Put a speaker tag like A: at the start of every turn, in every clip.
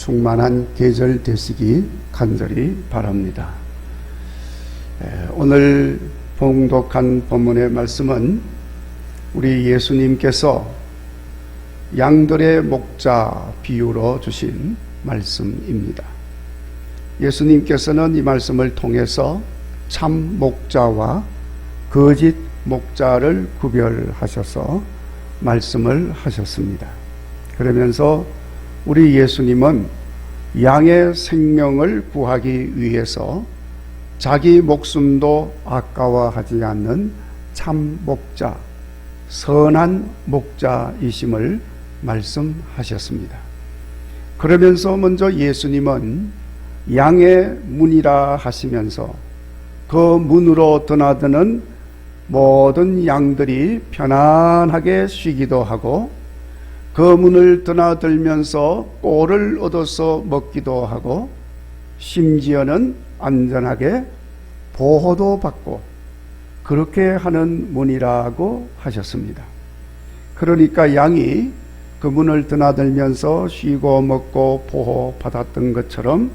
A: 충만한 계절 되시기 간절히 바랍니다. 오늘 봉독한 본문의 말씀은 우리 예수님께서 양들의 목자 비유로 주신 말씀입니다. 예수님께서는 이 말씀을 통해서 참 목자와 거짓 목자를 구별하셔서 말씀을 하셨습니다. 그러면서 우리 예수님은 양의 생명을 구하기 위해서 자기 목숨도 아까워하지 않는 참 목자, 선한 목자이심을 말씀하셨습니다. 그러면서 먼저 예수님은 양의 문이라 하시면서 그 문으로 드나드는 모든 양들이 편안하게 쉬기도 하고 그 문을 드나들면서 꼴을 얻어서 먹기도 하고 심지어는 안전하게 보호도 받고 그렇게 하는 문이라고 하셨습니다. 그러니까 양이 그 문을 드나들면서 쉬고 먹고 보호받았던 것처럼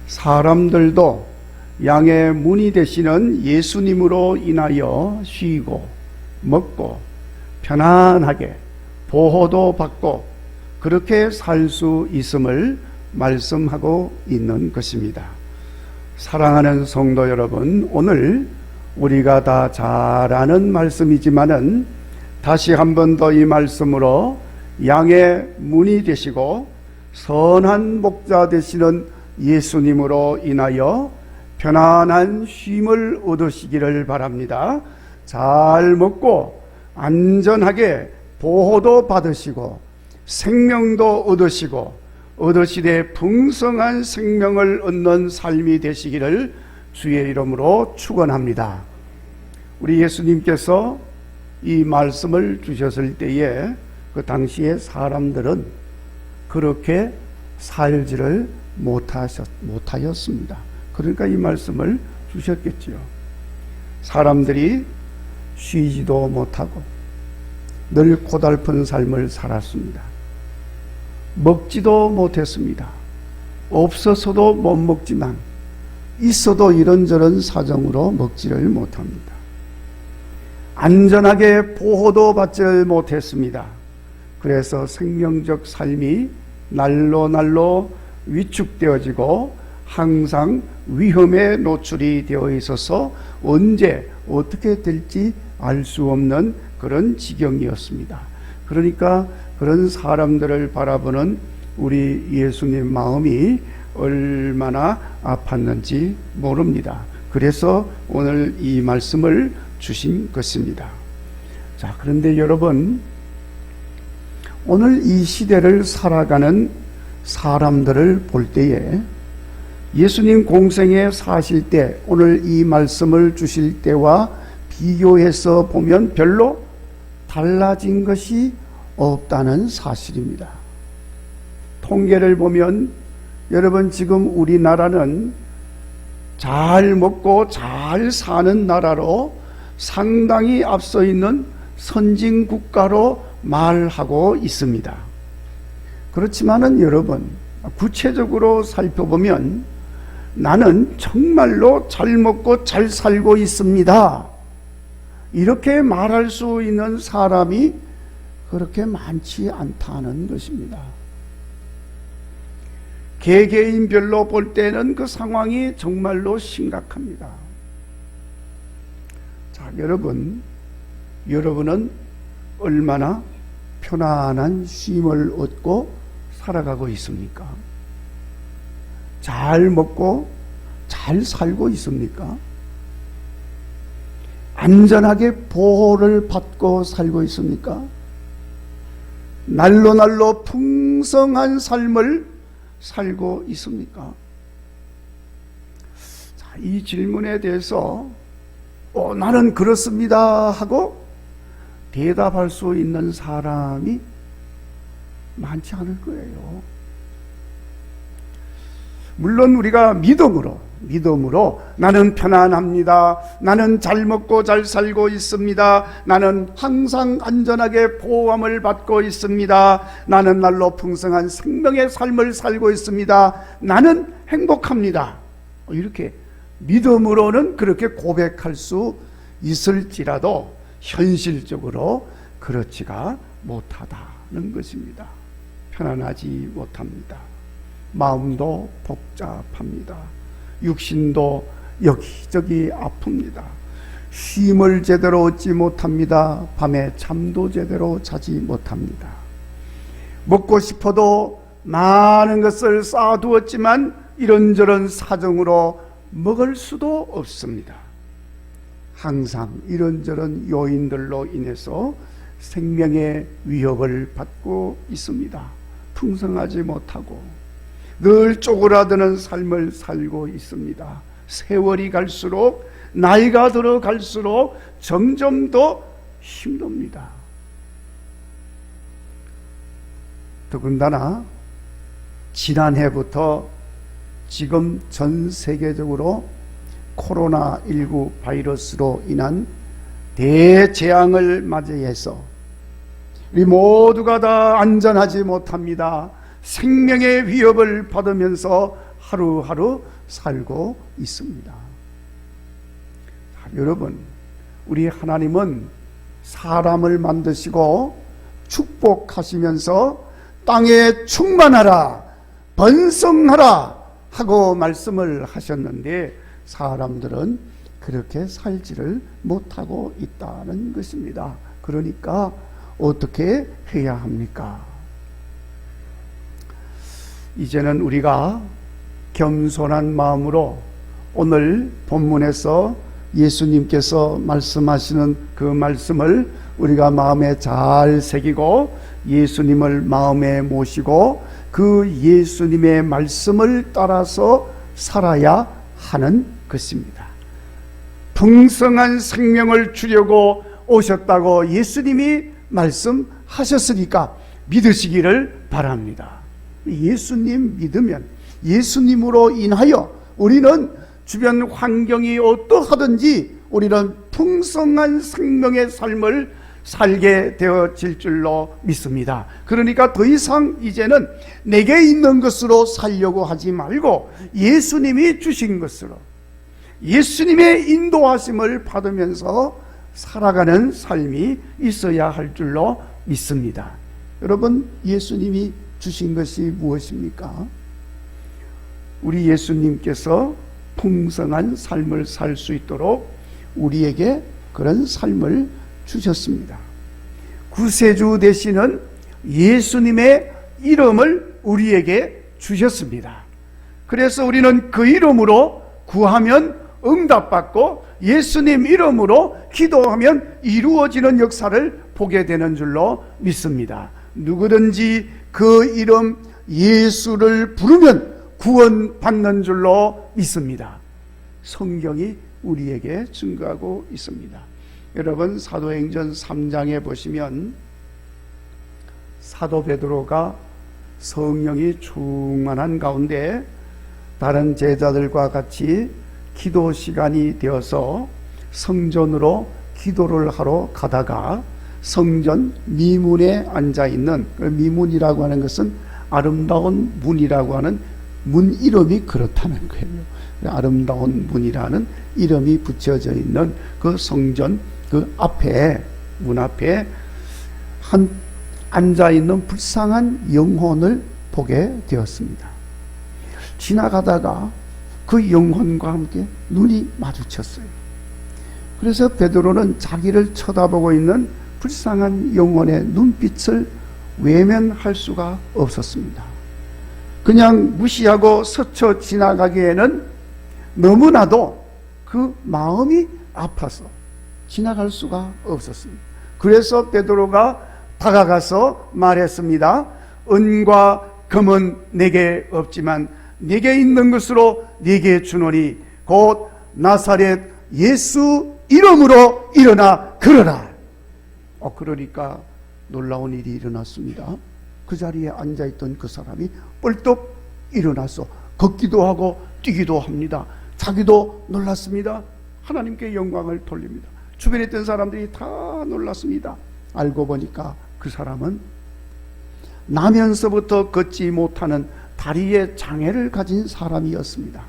A: 사람들도 양의 문이 되시는 예수님으로 인하여 쉬고 먹고 편안하게 보호도 받고 그렇게 살 수 있음을 말씀하고 있는 것입니다. 사랑하는 성도 여러분, 오늘 우리가 다 잘 아는 말씀이지만은 다시 한 번 더 이 말씀으로 양의 문이 되시고 선한 목자 되시는 예수님으로 인하여 편안한 쉼을 얻으시기를 바랍니다. 잘 먹고 안전하게 보호도 받으시고 생명도 얻으시고 얻으시되 풍성한 생명을 얻는 삶이 되시기를 주의 이름으로 축원합니다. 우리 예수님께서 이 말씀을 주셨을 때에 그 당시의 사람들은 그렇게 살지를 못하였습니다. 그러니까 이 말씀을 주셨겠지요. 사람들이 쉬지도 못하고 늘 고달픈 삶을 살았습니다. 먹지도 못했습니다. 없어서도 못 먹지만 있어도 이런저런 사정으로 먹지를 못합니다. 안전하게 보호도 받지를 못했습니다. 그래서 생명적 삶이 날로 위축되어지고 항상 위험에 노출이 되어 있어서 언제 어떻게 될지 알 수 없는 그런 지경이었습니다. 그러니까 그런 사람들을 바라보는 우리 예수님 마음이 얼마나 아팠는지 모릅니다. 그래서 오늘 이 말씀을 주신 것입니다. 자, 그런데 여러분, 오늘 이 시대를 살아가는 사람들을 볼 때에 예수님 공생에 사실 때 오늘 이 말씀을 주실 때와 비교해서 보면 별로 달라진 것이 없다는 사실입니다. 통계를 보면 여러분, 지금 우리나라는 잘 먹고 잘 사는 나라로 상당히 앞서 있는 선진 국가로 말하고 있습니다. 그렇지만은 여러분, 구체적으로 살펴보면 나는 정말로 잘 먹고 잘 살고 있습니다, 이렇게 말할 수 있는 사람이 그렇게 많지 않다는 것입니다. 개개인별로 볼 때는 그 상황이 정말로 심각합니다. 자, 여러분은 얼마나 편안한 쉼을 얻고 살아가고 있습니까? 잘 먹고 잘 살고 있습니까? 안전하게 보호를 받고 살고 있습니까? 날로 풍성한 삶을 살고 있습니까? 자, 이 질문에 대해서 나는 그렇습니다 하고 대답할 수 있는 사람이 많지 않을 거예요. 물론 우리가 믿음으로 믿음으로 나는 편안합니다. 나는 잘 먹고 잘 살고 있습니다. 나는 항상 안전하게 보호함을 받고 있습니다. 나는 날로 풍성한 생명의 삶을 살고 있습니다. 나는 행복합니다. 이렇게 믿음으로는 그렇게 고백할 수 있을지라도 현실적으로 그렇지가 못하다는 것입니다. 편안하지 못합니다. 마음도 복잡합니다. 육신도 여기저기 아픕니다. 쉼을 제대로 얻지 못합니다. 밤에 잠도 제대로 자지 못합니다. 먹고 싶어도 많은 것을 쌓아두었지만 이런저런 사정으로 먹을 수도 없습니다. 항상 이런저런 요인들로 인해서 생명의 위협을 받고 있습니다. 풍성하지 못하고 늘 쪼그라드는 삶을 살고 있습니다. 세월이 갈수록, 나이가 들어갈수록 점점 더 힘듭니다. 더군다나 지난해부터 지금 전 세계적으로 코로나19 바이러스로 인한 대재앙을 맞이해서 우리 모두가 다 안전하지 못합니다. 생명의 위협을 받으면서 하루하루 살고 있습니다. 여러분, 우리 하나님은 사람을 만드시고 축복하시면서 땅에 충만하라, 번성하라 하고 말씀을 하셨는데 사람들은 그렇게 살지를 못하고 있다는 것입니다. 그러니까 어떻게 해야 합니까? 이제는 우리가 겸손한 마음으로 오늘 본문에서 예수님께서 말씀하시는 그 말씀을 우리가 마음에 잘 새기고 예수님을 마음에 모시고 그 예수님의 말씀을 따라서 살아야 하는 것입니다. 풍성한 생명을 주려고 오셨다고 예수님이 말씀하셨으니까 믿으시기를 바랍니다. 예수님 믿으면 예수님으로 인하여 우리는 주변 환경이 어떠하든지 우리는 풍성한 생명의 삶을 살게 되어질 줄로 믿습니다. 그러니까 더 이상 이제는 내게 있는 것으로 살려고 하지 말고 예수님이 주신 것으로 예수님의 인도하심을 받으면서 살아가는 삶이 있어야 할 줄로 믿습니다. 여러분, 예수님이 주신 것이 무엇입니까? 우리 예수님께서 풍성한 삶을 살 수 있도록 우리에게 그런 삶을 주셨습니다. 구세주 되시는 예수님의 이름을 우리에게 주셨습니다. 그래서 우리는 그 이름으로 구하면 응답받고 예수님 이름으로 기도하면 이루어지는 역사를 보게 되는 줄로 믿습니다. 누구든지 그 이름 예수를 부르면 구원받는 줄로 믿습니다. 성경이 우리에게 증거하고 있습니다. 여러분, 사도행전 3장에 보시면 사도 베드로가 성령이 충만한 가운데 다른 제자들과 같이 기도 시간이 되어서 성전으로 기도를 하러 가다가 성전 미문에 앉아있는, 미문이라고 하는 것은 아름다운 문이라고 하는 문 이름이 그렇다는 거예요. 아름다운 문이라는 이름이 붙여져 있는 그 성전 그 앞에, 문 앞에 한 앉아있는 불쌍한 영혼을 보게 되었습니다. 지나가다가 그 영혼과 함께 눈이 마주쳤어요. 그래서 베드로는 자기를 쳐다보고 있는 불쌍한 영혼의 눈빛을 외면할 수가 없었습니다. 그냥 무시하고 스쳐 지나가기에는 너무나도 그 마음이 아파서 지나갈 수가 없었습니다. 그래서 베드로가 다가가서 말했습니다. 은과 금은 내게 없지만 내게 있는 것으로 네게 주노니 곧 나사렛 예수 이름으로 일어나 걸어라. 그러니까 놀라운 일이 일어났습니다. 그 자리에 앉아있던 그 사람이 뻘떡 일어나서 걷기도 하고 뛰기도 합니다. 자기도 놀랐습니다. 하나님께 영광을 돌립니다. 주변에 있던 사람들이 다 놀랐습니다. 알고 보니까 그 사람은 나면서부터 걷지 못하는 다리에 장애를 가진 사람이었습니다.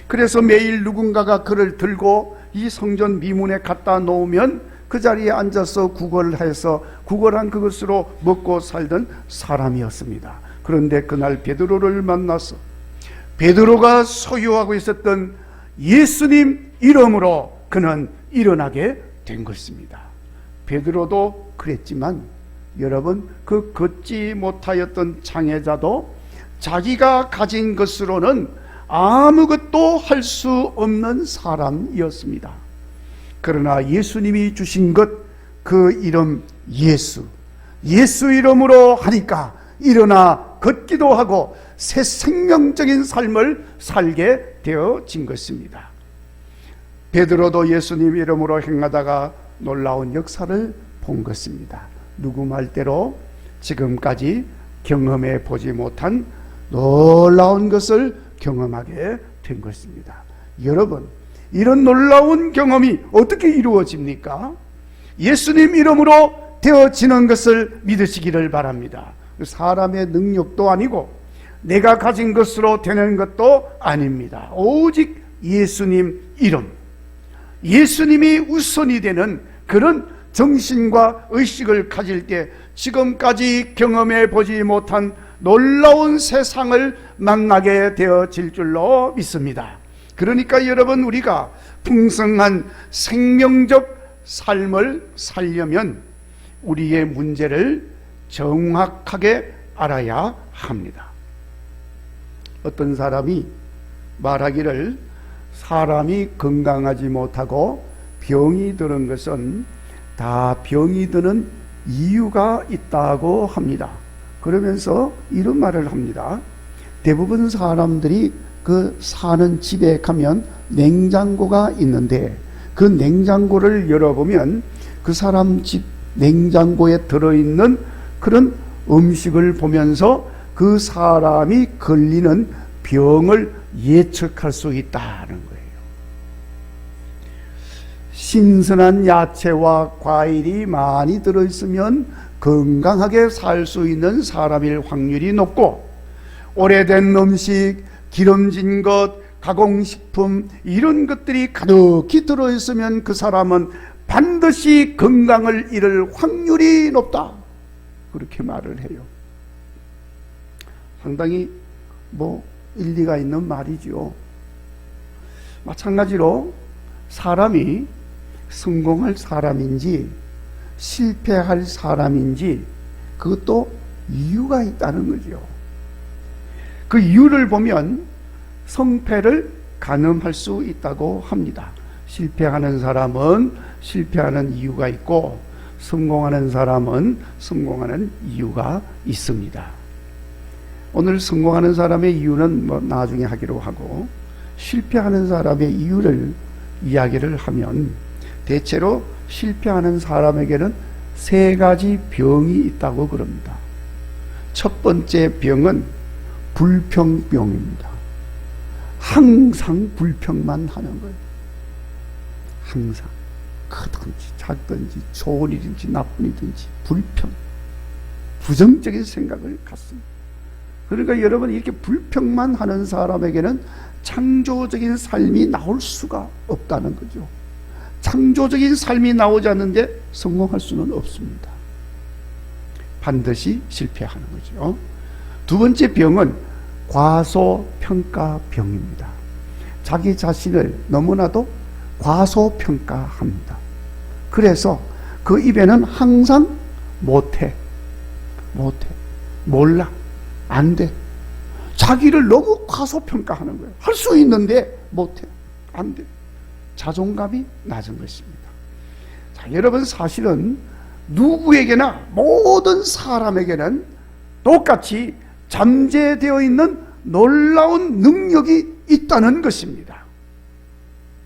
A: 그래서 매일 누군가가 그를 들고 이 성전 미문에 갖다 놓으면 그 자리에 앉아서 구걸해서 구걸한 그것으로 먹고 살던 사람이었습니다. 그런데 그날 베드로를 만나서 베드로가 소유하고 있었던 예수님 이름으로 그는 일어나게 된 것입니다. 베드로도 그랬지만 여러분, 그 걷지 못하였던 장애자도 자기가 가진 것으로는 아무것도 할 수 없는 사람이었습니다. 그러나 예수님이 주신 것, 그 이름 예수 이름으로 하니까 일어나 걷기도 하고 새 생명적인 삶을 살게 되어진 것입니다. 베드로도 예수님 이름으로 행하다가 놀라운 역사를 본 것입니다. 누구 말대로 지금까지 경험해 보지 못한 놀라운 것을 경험하게 된 것입니다. 여러분, 이런 놀라운 경험이 어떻게 이루어집니까? 예수님 이름으로 되어지는 것을 믿으시기를 바랍니다. 사람의 능력도 아니고 내가 가진 것으로 되는 것도 아닙니다. 오직 예수님 이름, 예수님이 우선이 되는 그런 정신과 의식을 가질 때 지금까지 경험해 보지 못한 놀라운 세상을 만나게 되어질 줄로 믿습니다. 그러니까 여러분, 우리가 풍성한 생명적 삶을 살려면 우리의 문제를 정확하게 알아야 합니다. 어떤 사람이 말하기를 사람이 건강하지 못하고 병이 드는 것은 다 병이 드는 이유가 있다고 합니다. 그러면서 이런 말을 합니다. 대부분 사람들이 그 사는 집에 가면 냉장고가 있는데 그 냉장고를 열어보면 그 사람 집 냉장고에 들어있는 그런 음식을 보면서 그 사람이 걸리는 병을 예측할 수 있다는 거예요. 신선한 야채와 과일이 많이 들어있으면 건강하게 살 수 있는 사람일 확률이 높고, 오래된 음식, 기름진 것, 가공식품 이런 것들이 가득히 들어있으면 그 사람은 반드시 건강을 잃을 확률이 높다, 그렇게 말을 해요. 상당히 일리가 있는 말이죠. 마찬가지로 사람이 성공할 사람인지 실패할 사람인지 그것도 이유가 있다는 거죠. 그 이유를 보면 성패를 가늠할 수 있다고 합니다. 실패하는 사람은 실패하는 이유가 있고 성공하는 사람은 성공하는 이유가 있습니다. 오늘 성공하는 사람의 이유는 나중에 하기로 하고, 실패하는 사람의 이유를 이야기를 하면 대체로 실패하는 사람에게는 3가지 병이 있다고 그럽니다. 첫 번째 병은 불평병입니다. 항상 불평만 하는 거예요. 항상 크든지 작든지 좋은 일인지 나쁜 일인지 불평, 부정적인 생각을 갖습니다. 그러니까 여러분, 이렇게 불평만 하는 사람에게는 창조적인 삶이 나올 수가 없다는 거죠. 창조적인 삶이 나오지 않는데 성공할 수는 없습니다. 반드시 실패하는 거죠. 두 번째 병은 과소평가병입니다. 자기 자신을 너무나도 과소평가합니다. 그래서 그 입에는 항상 못해, 몰라, 안 돼. 자기를 너무 과소평가하는 거예요. 할 수 있는데 못해, 안 돼. 자존감이 낮은 것입니다. 자, 여러분, 사실은 누구에게나, 모든 사람에게는 똑같이 잠재되어 있는 놀라운 능력이 있다는 것입니다.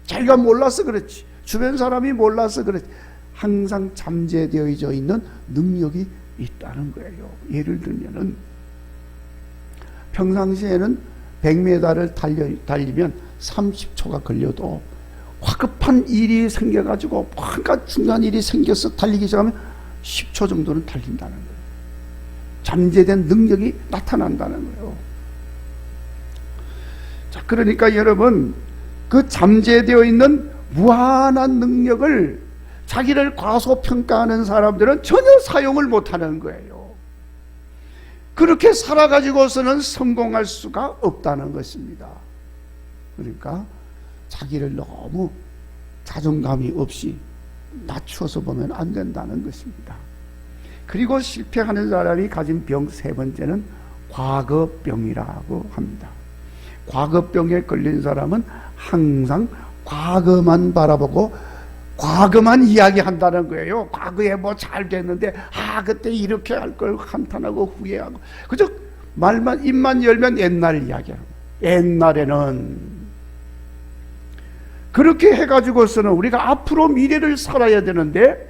A: 자기가 몰라서 그렇지, 주변 사람이 몰라서 그렇지, 항상 잠재되어 있는 능력이 있다는 거예요. 예를 들면은 평상시에는 100m를 달리면 30초가 걸려도 화급한 일이 생겨가지고 뭔가 중요한 일이 생겨서 달리기 시작하면 10초 정도는 달린다는 거예요. 잠재된 능력이 나타난다는 거예요. 자, 그러니까 여러분, 그 잠재되어 있는 무한한 능력을 자기를 과소평가하는 사람들은 전혀 사용을 못하는 거예요. 그렇게 살아가지고서는 성공할 수가 없다는 것입니다. 그러니까 자기를 너무 자존감이 없이 낮추어서 보면 안 된다는 것입니다. 그리고 실패하는 사람이 가진 병 세 번째는 과거병이라고 합니다. 과거병에 걸린 사람은 항상 과거만 바라보고 과거만 이야기한다는 거예요. 과거에 뭐 잘 됐는데 그때 이렇게 할 걸 한탄하고 후회하고 그저 말만 입만 열면 옛날 이야기하고, 옛날에는 그렇게 해가지고서는 우리가 앞으로 미래를 살아야 되는데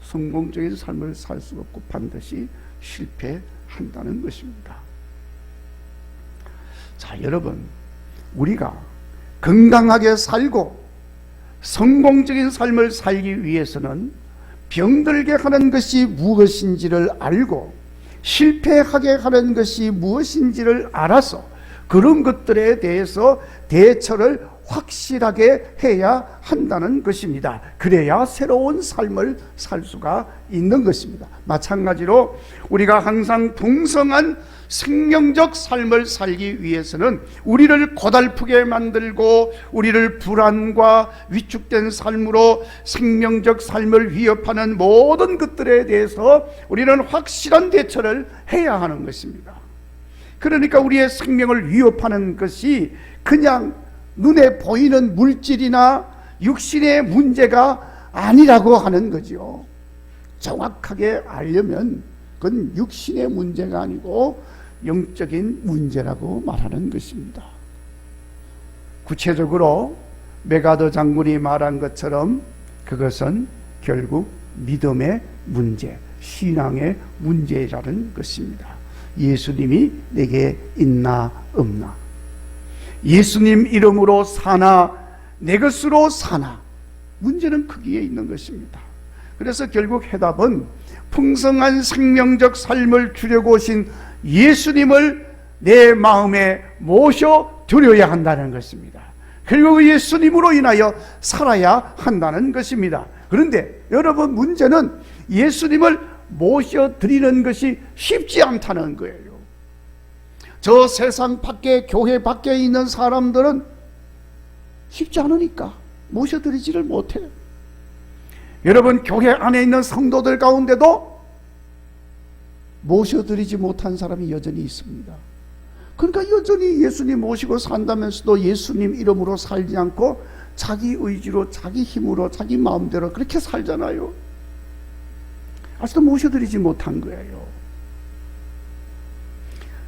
A: 성공적인 삶을 살 수가 없고 반드시 실패한다는 것입니다. 자, 여러분, 우리가 건강하게 살고 성공적인 삶을 살기 위해서는 병들게 하는 것이 무엇인지를 알고 실패하게 하는 것이 무엇인지를 알아서 그런 것들에 대해서 대처를 확실하게 해야 한다는 것입니다. 그래야 새로운 삶을 살 수가 있는 것입니다. 마찬가지로 우리가 항상 풍성한 생명적 삶을 살기 위해서는 우리를 고달프게 만들고 우리를 불안과 위축된 삶으로 생명적 삶을 위협하는 모든 것들에 대해서 우리는 확실한 대처를 해야 하는 것입니다. 그러니까 우리의 생명을 위협하는 것이 그냥 눈에 보이는 물질이나 육신의 문제가 아니라고 하는 거죠. 정확하게 알려면 그건 육신의 문제가 아니고 영적인 문제라고 말하는 것입니다. 구체적으로 메가더 장군이 말한 것처럼 그것은 결국 믿음의 문제, 신앙의 문제라는 것입니다. 예수님이 내게 있나 없나, 예수님 이름으로 사나 내 것으로 사나, 문제는 거기에 있는 것입니다. 그래서 결국 해답은 풍성한 생명적 삶을 주려고 오신 예수님을 내 마음에 모셔드려야 한다는 것입니다. 그리고 예수님으로 인하여 살아야 한다는 것입니다. 그런데 여러분, 문제는 예수님을 모셔드리는 것이 쉽지 않다는 거예요. 저 세상 밖에, 교회 밖에 있는 사람들은 쉽지 않으니까 모셔드리지를 못해요. 여러분, 교회 안에 있는 성도들 가운데도 모셔드리지 못한 사람이 여전히 있습니다. 그러니까 여전히 예수님 모시고 산다면서도 예수님 이름으로 살지 않고 자기 의지로, 자기 힘으로, 자기 마음대로 그렇게 살잖아요. 아직도 모셔드리지 못한 거예요.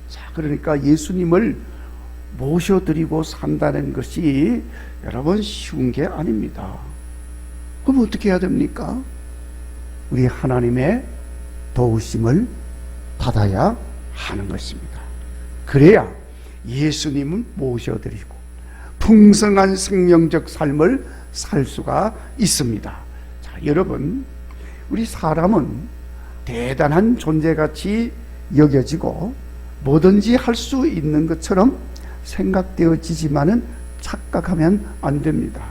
A: 자, 그러니까 예수님을 모셔드리고 산다는 것이 여러분 쉬운 게 아닙니다. 그럼 어떻게 해야 됩니까? 우리 하나님의 도우심을 받아야 하는 것입니다. 그래야 예수님을 모셔드리고 풍성한 생명적 삶을 살 수가 있습니다. 자, 여러분, 우리 사람은 대단한 존재같이 여겨지고 뭐든지 할 수 있는 것처럼 생각되어지지만은 착각하면 안 됩니다.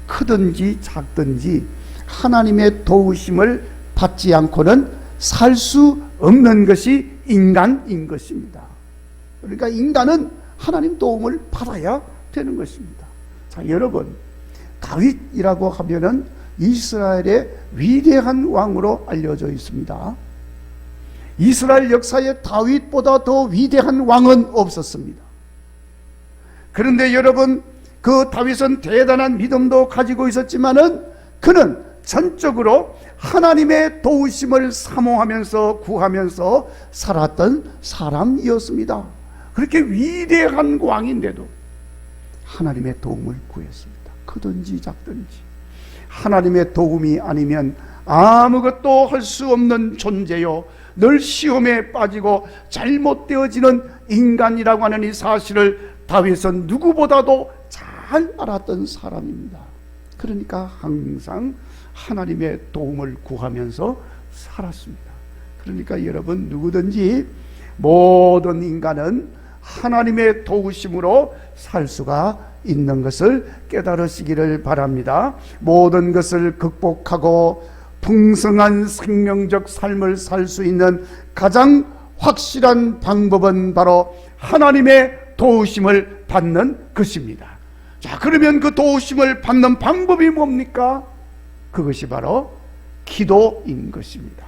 A: 크든지 작든지 하나님의 도우심을 받지 않고는 살 수 없는 것이 인간인 것입니다. 그러니까 인간은 하나님 도움을 받아야 되는 것입니다. 자, 여러분, 다윗이라고 하면은 이스라엘의 위대한 왕으로 알려져 있습니다. 이스라엘 역사에 다윗보다 더 위대한 왕은 없었습니다. 그런데 여러분, 그 다윗은 대단한 믿음도 가지고 있었지만은 그는 전적으로 하나님의 도우심을 사모하면서 구하면서 살았던 사람이었습니다. 그렇게 위대한 왕인데도 하나님의 도움을 구했습니다. 크든지 작든지 하나님의 도움이 아니면 아무것도 할 수 없는 존재요, 늘 시험에 빠지고 잘못되어지는 인간이라고 하는 이 사실을 다윗은 누구보다도 잘 잘 알았던 사람입니다. 그러니까 항상 하나님의 도움을 구하면서 살았습니다. 그러니까 여러분, 누구든지 모든 인간은 하나님의 도우심으로 살 수가 있는 것을 깨달으시기를 바랍니다. 모든 것을 극복하고 풍성한 생명적 삶을 살 수 있는 가장 확실한 방법은 바로 하나님의 도우심을 받는 것입니다. 자, 그러면 그 도우심을 받는 방법이 뭡니까? 그것이 바로 기도인 것입니다.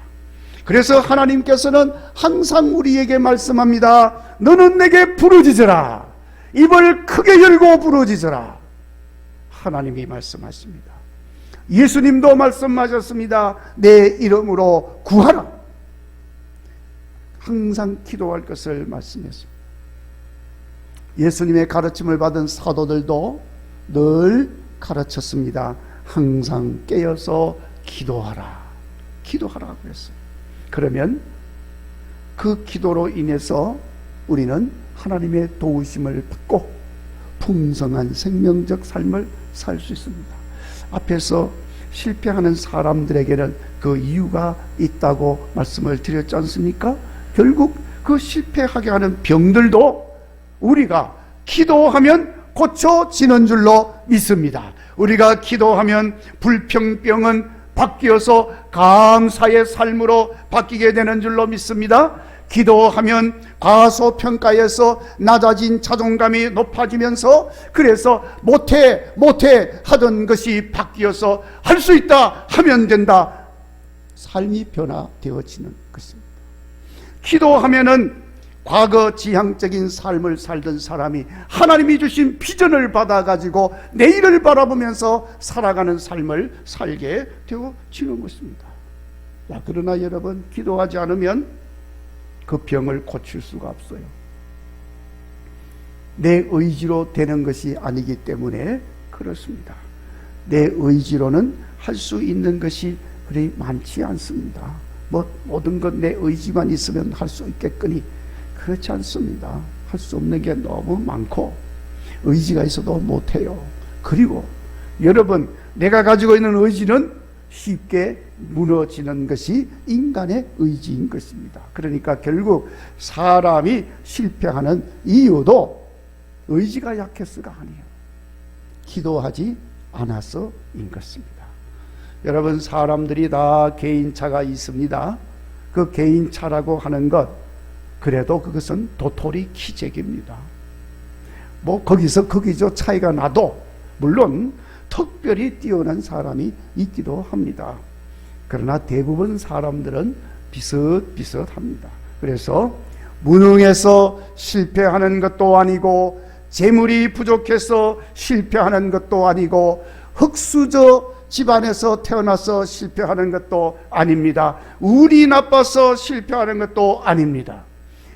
A: 그래서 하나님께서는 항상 우리에게 말씀합니다. 너는 내게 부르짖으라. 입을 크게 열고 부르짖으라. 하나님이 말씀하십니다. 예수님도 말씀하셨습니다. 내 이름으로 구하라. 항상 기도할 것을 말씀했습니다. 예수님의 가르침을 받은 사도들도 늘 가르쳤습니다. 항상 깨어서 기도하라. 기도하라고 그랬어요. 그러면 그 기도로 인해서 우리는 하나님의 도우심을 받고 풍성한 생명적 삶을 살 수 있습니다. 앞에서 실패하는 사람들에게는 그 이유가 있다고 말씀을 드렸지 않습니까? 결국 그 실패하게 하는 병들도 우리가 기도하면 고쳐지는 줄로 믿습니다. 우리가 기도하면 불평병은 바뀌어서 감사의 삶으로 바뀌게 되는 줄로 믿습니다. 기도하면 과소평가에서 낮아진 자존감이 높아지면서 그래서 못해 하던 것이 바뀌어서 할 수 있다 하면 된다. 삶이 변화되어지는 것입니다. 기도하면은 과거 지향적인 삶을 살던 사람이 하나님이 주신 비전을 받아가지고 내일을 바라보면서 살아가는 삶을 살게 되어지는 것입니다. 야, 그러나 여러분, 기도하지 않으면 그 병을 고칠 수가 없어요. 내 의지로 되는 것이 아니기 때문에 그렇습니다. 내 의지로는 할 수 있는 것이 그리 많지 않습니다. 모든 것 내 의지만 있으면 할 수 있겠거니 그렇지 않습니다. 할 수 없는 게 너무 많고 의지가 있어도 못해요. 그리고 여러분, 내가 가지고 있는 의지는 쉽게 무너지는 것이 인간의 의지인 것입니다. 그러니까 결국 사람이 실패하는 이유도 의지가 약해서가 아니에요. 기도하지 않아서인 것입니다. 여러분, 사람들이 다 개인차가 있습니다. 그 개인차라고 하는 것, 그래도 그것은 도토리 키재기입니다. 거기서 거기서 차이가 나도 물론 특별히 뛰어난 사람이 있기도 합니다. 그러나 대부분 사람들은 비슷비슷합니다. 그래서 무능해서 실패하는 것도 아니고 재물이 부족해서 실패하는 것도 아니고 흙수저 집안에서 태어나서 실패하는 것도 아닙니다. 운이 나빠서 실패하는 것도 아닙니다.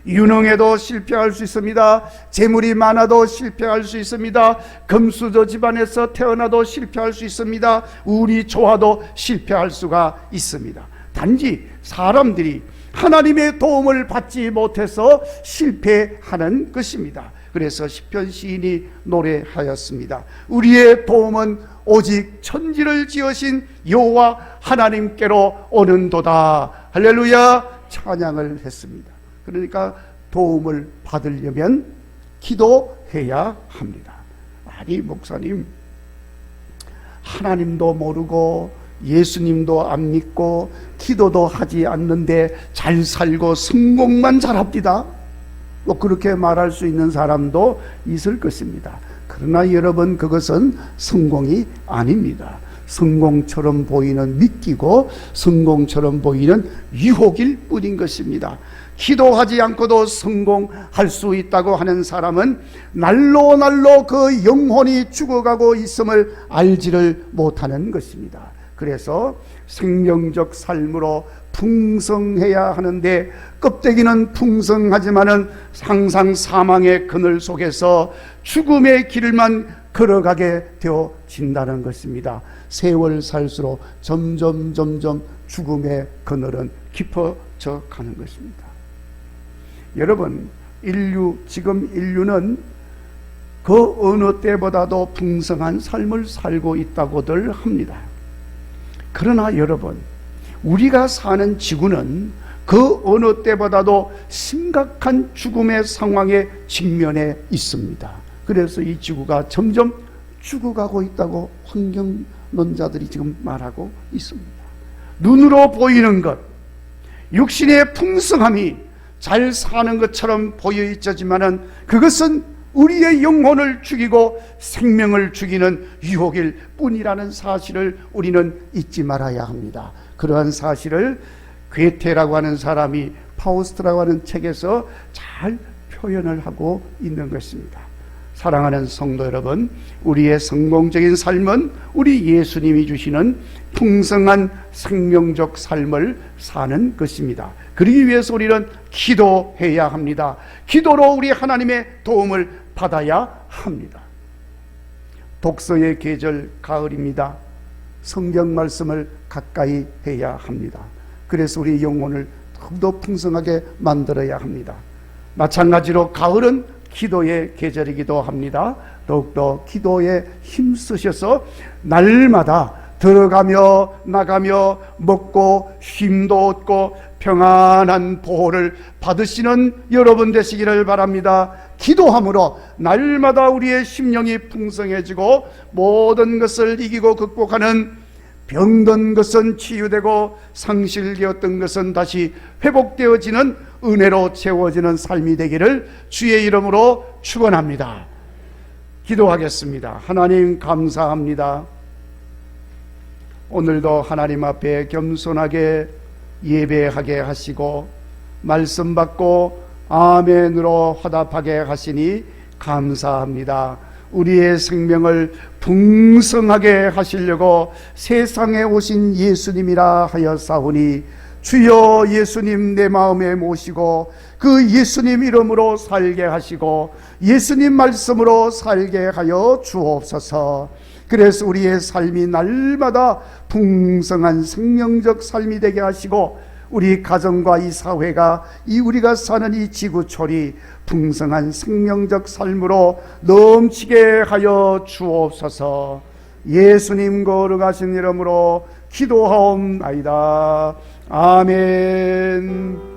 A: 유능해도 실패할 수 있습니다. 재물이 많아도 실패할 수 있습니다. 금수저 집안에서 태어나도 실패할 수 있습니다. 운이 좋아도 실패할 수가 있습니다. 단지 사람들이 하나님의 도움을 받지 못해서 실패하는 것입니다. 그래서 시편 시인이 노래하였습니다. 우리의 도움은 오직 천지를 지으신 여호와 하나님께로 오는도다. 할렐루야, 찬양을 했습니다. 그러니까 도움을 받으려면 기도해야 합니다. 아니, 목사님, 하나님도 모르고 예수님도 안 믿고 기도도 하지 않는데 잘 살고 성공만 잘합니다. 그렇게 말할 수 있는 사람도 있을 것입니다. 그러나 여러분, 그것은 성공이 아닙니다. 성공처럼 보이는 미끼고 성공처럼 보이는 유혹일 뿐인 것입니다. 기도하지 않고도 성공할 수 있다고 하는 사람은 날로 그 영혼이 죽어가고 있음을 알지를 못하는 것입니다. 그래서 생명적 삶으로 풍성해야 하는데 껍데기는 풍성하지만은 항상 사망의 그늘 속에서 죽음의 길만 걸어가게 되어진다는 것입니다. 세월 살수록 점점 죽음의 그늘은 깊어져 가는 것입니다. 여러분, 지금 인류는 그 어느 때보다도 풍성한 삶을 살고 있다고들 합니다. 그러나 여러분, 우리가 사는 지구는 그 어느 때보다도 심각한 죽음의 상황에 직면해 있습니다. 그래서 이 지구가 점점 죽어가고 있다고 환경론자들이 지금 말하고 있습니다. 눈으로 보이는 것, 육신의 풍성함이 잘 사는 것처럼 보여 있지만은 그것은 우리의 영혼을 죽이고 생명을 죽이는 유혹일 뿐이라는 사실을 우리는 잊지 말아야 합니다. 그러한 사실을 괴테라고 하는 사람이 파우스트라고 하는 책에서 잘 표현을 하고 있는 것입니다. 사랑하는 성도 여러분, 우리의 성공적인 삶은 우리 예수님이 주시는 풍성한 생명적 삶을 사는 것입니다. 그러기 위해서 우리는 기도해야 합니다. 기도로 우리 하나님의 도움을 받아야 합니다. 독서의 계절 가을입니다. 성경 말씀을 가까이 해야 합니다. 그래서 우리 영혼을 더욱더 풍성하게 만들어야 합니다. 마찬가지로 가을은 기도의 계절이기도 합니다. 더욱더 기도에 힘쓰셔서 날마다 들어가며 나가며 먹고 쉼도 얻고 평안한 보호를 받으시는 여러분 되시기를 바랍니다. 기도함으로 날마다 우리의 심령이 풍성해지고 모든 것을 이기고 극복하는, 병든 것은 치유되고 상실되었던 것은 다시 회복되어지는 은혜로 채워지는 삶이 되기를 주의 이름으로 축원합니다. 기도하겠습니다. 하나님 감사합니다. 오늘도 하나님 앞에 겸손하게 예배하게 하시고 말씀 받고 아멘으로 화답하게 하시니 감사합니다. 우리의 생명을 풍성하게 하시려고 세상에 오신 예수님이라 하였사오니 주여 예수님 내 마음에 모시고 그 예수님 이름으로 살게 하시고 예수님 말씀으로 살게 하여 주옵소서. 그래서 우리의 삶이 날마다 풍성한 생명적 삶이 되게 하시고 우리 가정과 이 사회가 이 우리가 사는 이 지구촌이 풍성한 생명적 삶으로 넘치게 하여 주옵소서. 예수님 거룩하신 이름으로 기도하옵나이다. 아멘.